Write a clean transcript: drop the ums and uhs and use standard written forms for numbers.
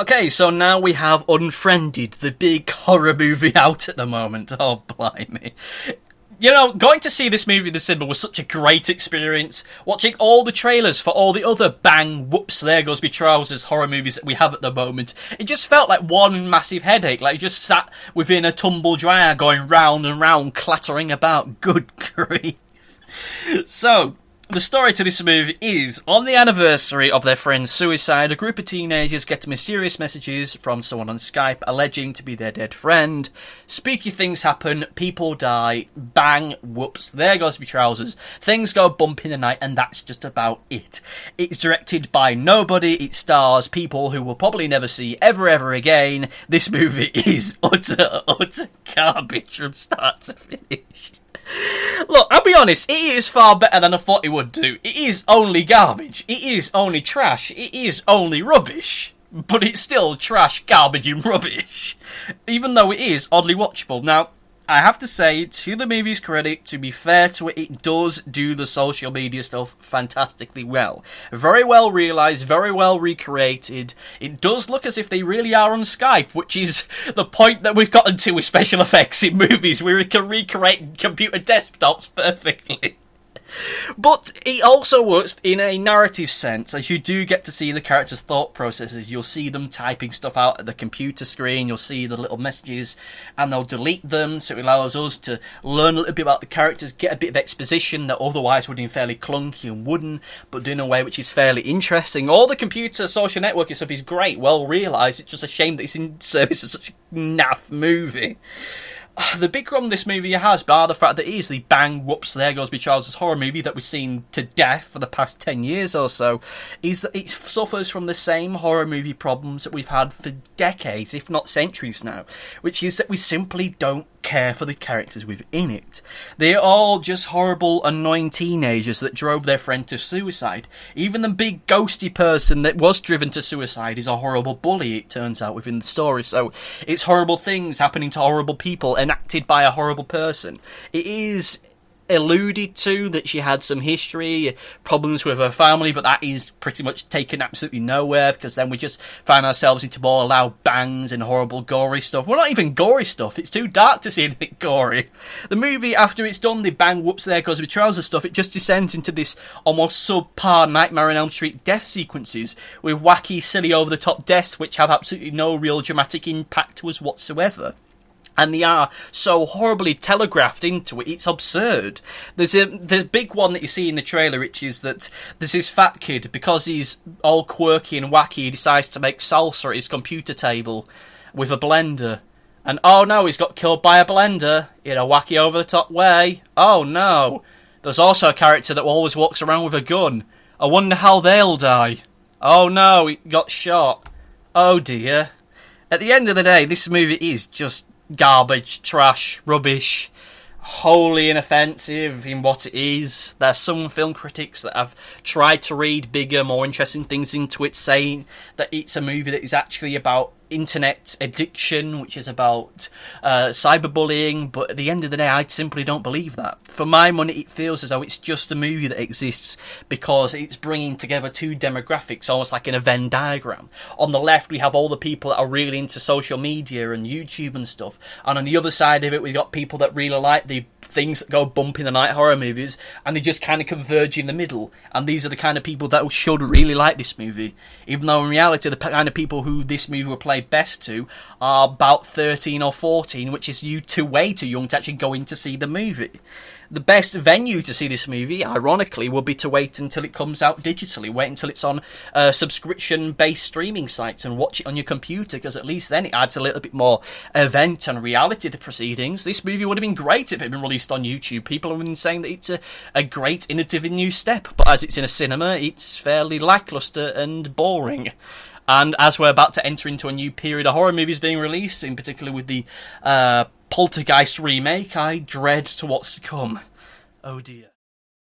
Okay, so now we have Unfriended, the big horror movie out at the moment. Oh, blimey. You know, going to see this movie in the cinema was such a great experience. Watching all the trailers for all the other bang, whoops, there goes me trousers horror movies that we have at the moment. It just felt like one massive headache, like you just sat within a tumble dryer going round and round, clattering about. Good grief. So, the story to this movie is, on the anniversary of their friend's suicide, a group of teenagers get mysterious messages from someone on Skype alleging to be their dead friend. Spooky things happen, people die, bang, whoops, there goes my trousers. Things go bump in the night, and that's just about it. It's directed by nobody, it stars people who we'll probably never see ever again. This movie is utter garbage from start to finish. Look, I'll be honest, it is far better than I thought it would do. It is only garbage. It is only trash. It is only rubbish. But it's still trash, garbage and rubbish. Even though it is oddly watchable. Now, I have to say, to the movie's credit, to be fair to it, it does do the social media stuff fantastically well. Very well realised, very well recreated. It does look as if they really are on Skype, which is the point that we've gotten to with special effects in movies, where we can recreate computer desktops perfectly. But it also works in a narrative sense, as you do get to see the characters' thought processes. You'll see them typing stuff out at the computer screen, you'll see the little messages, and they'll delete them, so it allows us to learn a little bit about the characters, get a bit of exposition that otherwise would have been fairly clunky and wooden, but done in a way which is fairly interesting. All the computer social networking stuff is great, well realised, it's just a shame that it's in service of such a naff movie. The big problem this movie has, bar the fact that it is the bang, whoops, there goes me trousers horror movie that we've seen to death for the past 10 years or so, is that it suffers from the same horror movie problems that we've had for decades, if not centuries now, which is that we simply don't care for the characters within it. They're all just horrible, annoying teenagers that drove their friend to suicide. Even the big ghosty person that was driven to suicide is a horrible bully, it turns out, within the story. So it's horrible things happening to horrible people enacted by a horrible person. It is alluded to that she had some history, problems with her family, but that is pretty much taken absolutely nowhere, because then we just find ourselves into more loud bangs and horrible gory stuff. Well, not even gory stuff, it's too dark to see anything gory. The movie, after it's done the bang, whoops, there goes with trousers stuff, it just descends into this almost subpar Nightmare on Elm Street death sequences with wacky, silly, over-the-top deaths which have absolutely no real dramatic impact to us whatsoever. And they are so horribly telegraphed into it, it's absurd. There's the big one that you see in the trailer, which is that there's this fat kid, because he's all quirky and wacky, he decides to make salsa at his computer table with a blender. And oh no, he's got killed by a blender in a wacky over-the-top way. Oh no. There's also a character that always walks around with a gun. I wonder how they'll die. Oh no, he got shot. Oh dear. At the end of the day, this movie is just garbage, trash, rubbish, wholly inoffensive in what it is. There's some film critics that have tried to read bigger, more interesting things into it, saying that it's a movie that is actually about internet addiction, which is about cyberbullying, but at the end of the day, I simply don't believe that. For my money, it feels as though it's just a movie that exists because it's bringing together two demographics, almost like in a Venn diagram. On the left, we have all the people that are really into social media and YouTube and stuff, and on the other side of it, we've got people that really like the things that go bump in the night horror movies, and they just kind of converge in the middle, and these are the kind of people that should really like this movie, even though in reality the kind of people who this movie will play best to are about 13 or 14, which is way too young to actually go in to see the movie. The best venue to see this movie, ironically, will be to wait until it comes out digitally. Wait until it's on subscription-based streaming sites and watch it on your computer, because at least then it adds a little bit more event and reality to the proceedings. This movie would have been great if it had been released on YouTube. People have been saying that it's a great, innovative new step, but as it's in a cinema, it's fairly lacklustre and boring. And as we're about to enter into a new period of horror movies being released, in particular with the Poltergeist remake, I dread to what's to come. Oh dear.